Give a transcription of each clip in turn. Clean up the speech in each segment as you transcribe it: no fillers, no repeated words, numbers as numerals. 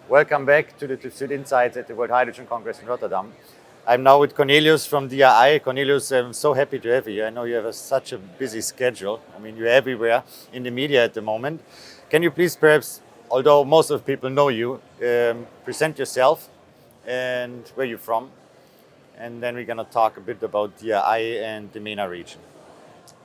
Welcome back to the TÜV SÜD Insights at the World Hydrogen Congress in Rotterdam. I'm now with Cornelius from Dii. Cornelius, I'm so happy to have you here. I know you have such a busy schedule. I mean, you're everywhere in the media at the moment. Can you please perhaps, although most of the people know you, present yourself and where you're from? And then we're going to talk a bit about Dii and the MENA region.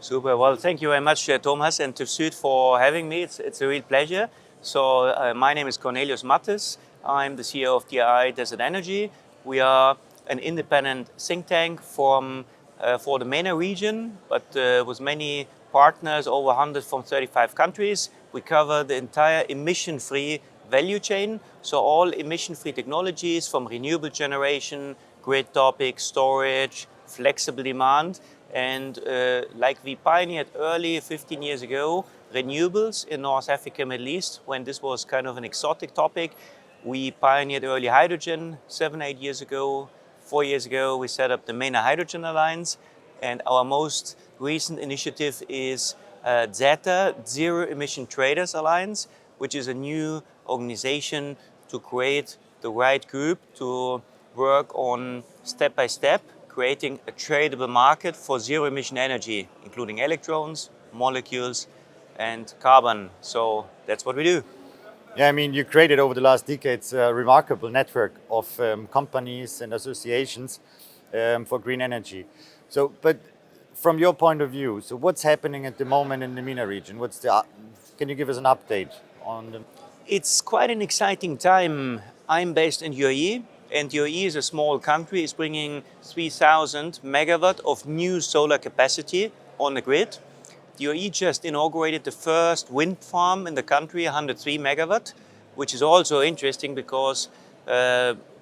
Super. Well, thank you very much, Thomas and TÜV SÜD for having me. It's a real pleasure. So my name is Cornelius Matthes. I'm the CEO of Dii Desert Energy. We are an independent think tank for the MENA region, but with many partners, over 100 from 35 countries. We cover the entire emission-free value chain. So all emission-free technologies from renewable generation, grid topics, storage, flexible demand. And like we pioneered early 15 years ago, renewables in North Africa, Middle East, when this was kind of an exotic topic. We pioneered early hydrogen 7-8 years ago. 4 years ago, we set up the MENA Hydrogen Alliance. And our most recent initiative is ZETA, Zero Emission Traders Alliance, which is a new organization to create the right group to work on step-by-step creating a tradable market for zero-emission energy, including electrons, molecules, and carbon. So that's what we do. Yeah, I mean, you created over the last decades a remarkable network of companies and associations for green energy. So, but from your point of view, so what's happening at the moment in the MENA region? Can you give us an update on the... It's quite an exciting time. I'm based in UAE, and UAE is a small country. It's bringing 3,000 megawatt of new solar capacity on the grid. The UAE just inaugurated the first wind farm in the country, 103 megawatt, which is also interesting because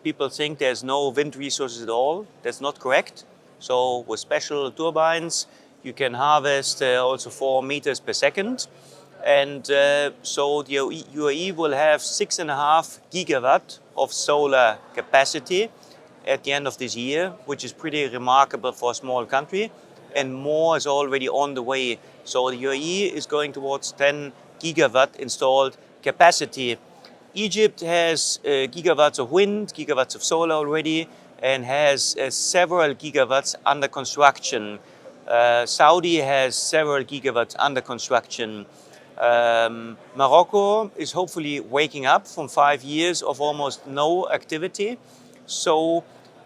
people think there's no wind resources at all. That's not correct. So with special turbines, you can harvest also 4 meters per second. And so the UAE will have 6.5 gigawatt of solar capacity at the end of this year, which is pretty remarkable for a small country. And more is already on the way. So the UAE is going towards 10 gigawatt installed capacity. Egypt has gigawatts of wind, gigawatts of solar already, and has several gigawatts under construction. Saudi has several gigawatts under construction. Morocco is hopefully waking up from 5 years of almost no activity. So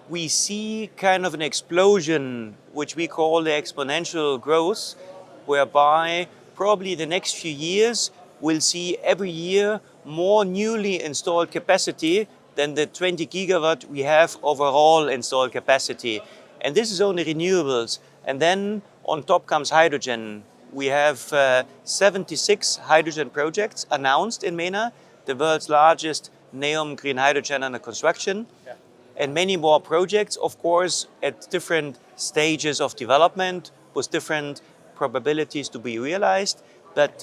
we see kind of an explosion, which we call the exponential growth, whereby probably the next few years we'll see every year more newly installed capacity than the 20 gigawatt we have overall installed capacity. And this is only renewables. And then on top comes hydrogen. We have 76 hydrogen projects announced in MENA, the world's largest NEOM green hydrogen under construction. Yeah. And many more projects, of course, at different stages of development with different probabilities to be realized. But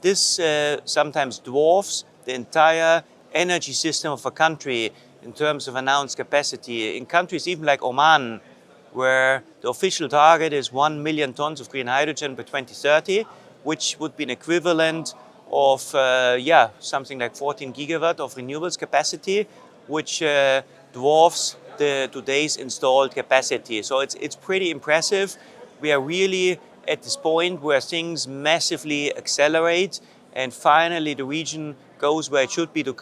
this sometimes dwarfs the entire energy system of a country in terms of announced capacity. In countries even like Oman, where the official target is 1 million tons of green hydrogen by 2030, which would be an equivalent of something like 14 gigawatt of renewables capacity, which dwarfs today's installed capacity. So it's pretty impressive. We are really at this point where things massively accelerate, and finally the region goes where it should be to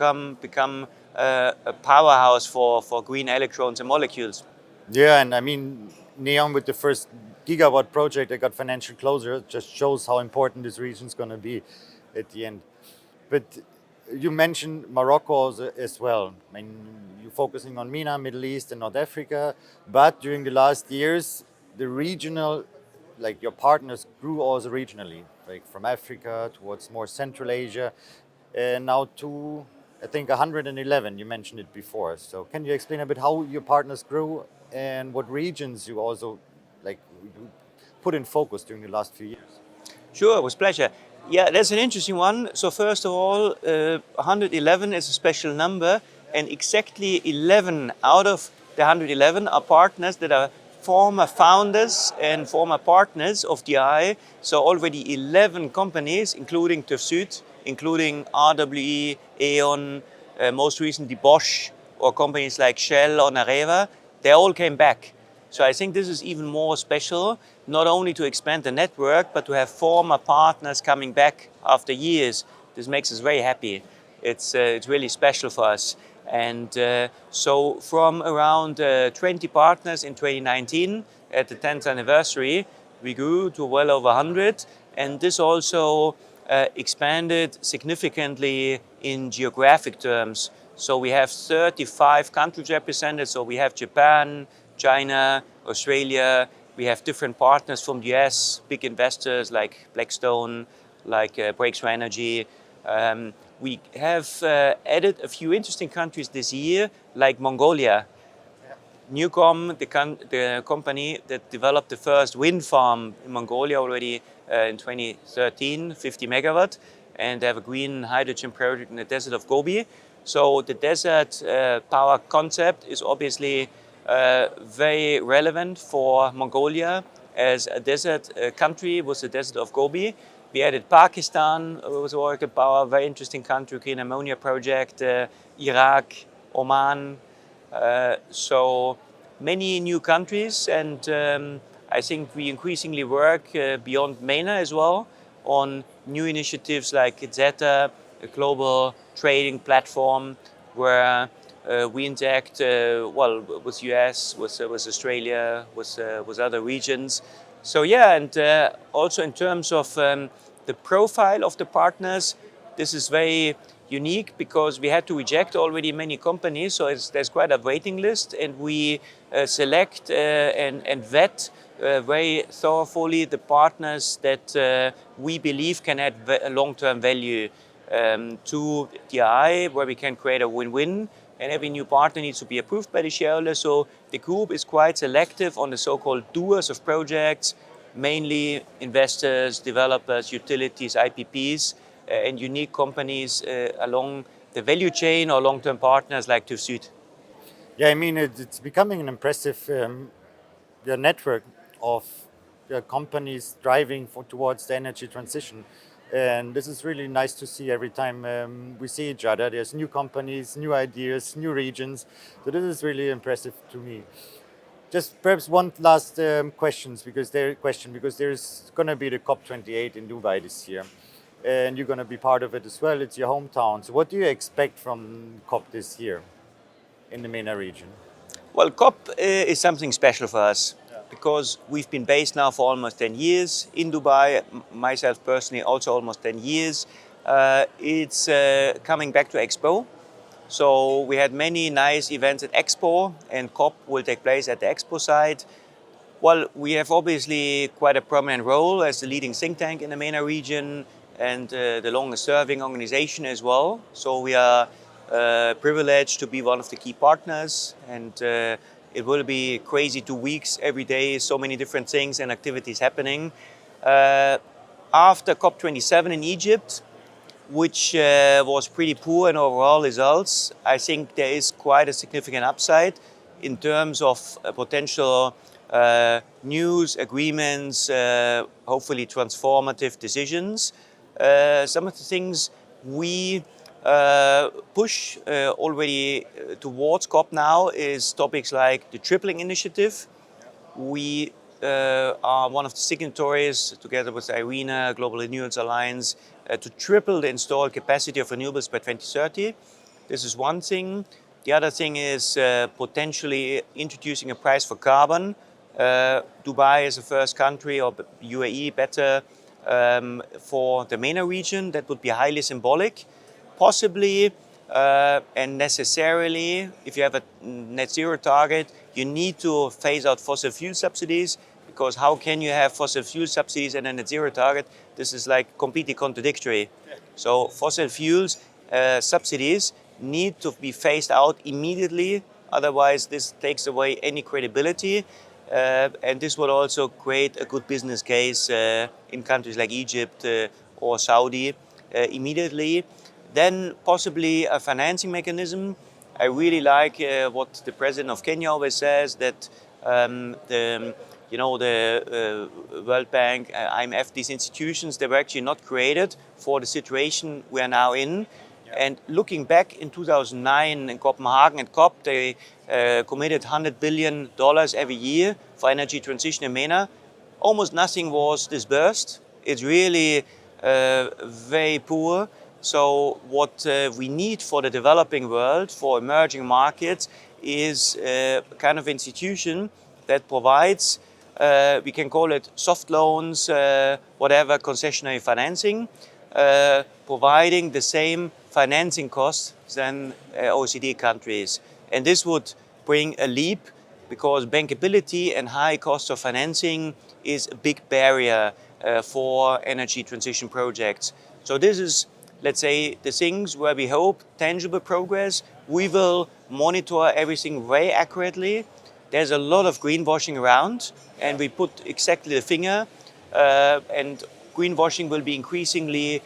become a powerhouse for green electrons and molecules. Yeah, and I mean, NEOM with the first gigawatt project that got financial closure just shows how important this region is going to be at the end. But you mentioned Morocco as well. I mean, you're focusing on MENA, Middle East and North Africa, but during the last years, the regional, like your partners grew also regionally, like from Africa towards more Central Asia, and now to, I think, 111, you mentioned it before. So can you explain a bit how your partners grew and what regions you also put in focus during the last few years? Sure, with pleasure. Yeah, that's an interesting one. So first of all, 111 is a special number, and exactly 11 out of the 111 are partners that are former founders and former partners of Dii. So already 11 companies, including TÜV SÜD, including RWE, E.ON, most recently Bosch or companies like Shell or Areva, they all came back. So I think this is even more special, not only to expand the network, but to have former partners coming back after years. This makes us very happy. It's really special for us. And so from around 20 partners in 2019, at the 10th anniversary, we grew to well over 100. And this also expanded significantly in geographic terms. So we have 35 countries represented. So we have Japan, China, Australia. We have different partners from the US, big investors like Blackstone, like Breakthrough Energy. We have added a few interesting countries this year, like Mongolia. Newcom, the company that developed the first wind farm in Mongolia already in 2013, 50 megawatt, and they have a green hydrogen project in the desert of Gobi. So the desert power concept is obviously very relevant for Mongolia as a desert country with the desert of Gobi. We added Pakistan with Oracle Power, very interesting country, green ammonia project, Iraq, Oman. So many new countries, and I think we increasingly work beyond MENA as well on new initiatives like Zeta, a global trading platform where we interact well with US, with Australia, with other regions. So yeah, and also in terms of the profile of the partners, this is very unique because we had to reject already many companies, so there's quite a waiting list, and we select and vet very thoroughly the partners that we believe can add long-term value to DI, where we can create a win-win, and every new partner needs to be approved by the shareholders. So the group is quite selective on the so-called doers of projects, mainly investors, developers, utilities, IPPs, and unique companies along the value chain or long-term partners like TÜV SÜD. Yeah, I mean, it's becoming an impressive network of companies driving towards the energy transition. And this is really nice to see every time we see each other. There's new companies, new ideas, new regions. So this is really impressive to me. Just perhaps one last question, because there's going to be the COP28 in Dubai this year, and you're going to be part of it as well. It's your hometown. So what do you expect from COP this year in the MENA region? Well, COP is something special for us because we've been based now for almost 10 years in Dubai, myself personally also almost 10 years. It's coming back to Expo. So we had many nice events at Expo, and COP will take place at the Expo site. Well, we have obviously quite a prominent role as the leading think tank in the MENA region and the longest serving organization as well. So we are privileged to be one of the key partners, and it will be crazy 2 weeks every day, so many different things and activities happening. After COP27 in Egypt, which was pretty poor in overall results, I think there is quite a significant upside in terms of potential news, agreements, hopefully transformative decisions. Some of the things we push already towards COP now is topics like the tripling initiative. We are one of the signatories, together with IRENA, Global Renewables Alliance, to triple the installed capacity of renewables by 2030. This is one thing. The other thing is potentially introducing a price for carbon. Dubai is the first country, or UAE better, for the MENA region. That would be highly symbolic. Possibly and necessarily, if you have a net zero target, you need to phase out fossil fuel subsidies, because how can you have fossil fuel subsidies and a net zero target? This is like completely contradictory. So fossil fuels subsidies need to be phased out immediately, otherwise this takes away any credibility. And this would also create a good business case in countries like Egypt or Saudi immediately. Then possibly a financing mechanism. I really like what the president of Kenya always says, that the World Bank, IMF, these institutions, they were actually not created for the situation we are now in. And looking back in 2009 in Copenhagen at COP, they committed $100 billion every year for energy transition in MENA. Almost nothing was disbursed. It's really very poor. So what we need for the developing world, for emerging markets, is a kind of institution that provides, we can call it soft loans, whatever, concessionary financing, providing the same financing costs than OECD countries. And this would bring a leap because bankability and high cost of financing is a big barrier for energy transition projects. So this is, let's say, the things where we hope tangible progress. We will monitor everything very accurately. There's a lot of greenwashing around, and we put exactly the finger, and greenwashing will be increasingly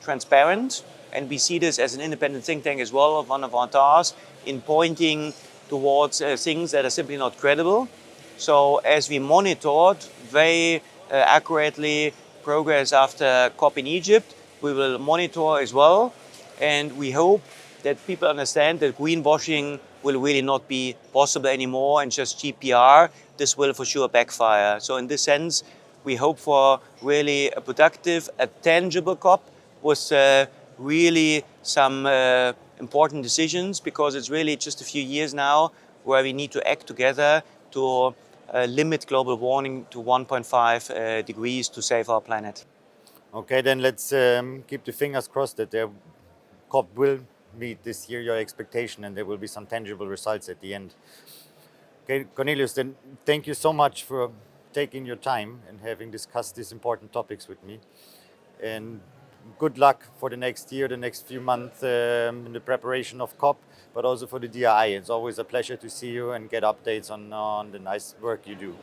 transparent. And we see this as an independent think tank as well, one of our tasks in pointing towards things that are simply not credible. So as we monitored very accurately progress after COP in Egypt, we will monitor as well. And we hope that people understand that greenwashing will really not be possible anymore and just GPR. This will for sure backfire. So in this sense, we hope for really a productive, a tangible COP with really some important decisions, because it's really just a few years now where we need to act together to limit global warming to 1.5 degrees to save our planet. Okay, then let's keep the fingers crossed that the COP will meet this year your expectation and there will be some tangible results at the end. Okay, Cornelius, then thank you so much for taking your time and having discussed these important topics with me. And good luck for the next year, the next few months in the preparation of COP, but also for the DRI. It's always a pleasure to see you and get updates on the nice work you do.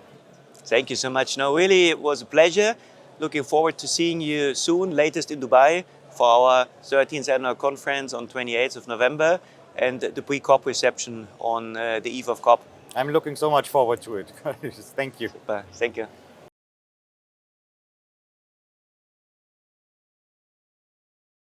Thank you so much. No, really, it was a pleasure. Looking forward to seeing you soon, latest in Dubai, for our 13th annual conference on 28th of November and the pre-COP reception on the eve of COP. I'm looking so much forward to it. Thank you. Super. Thank you.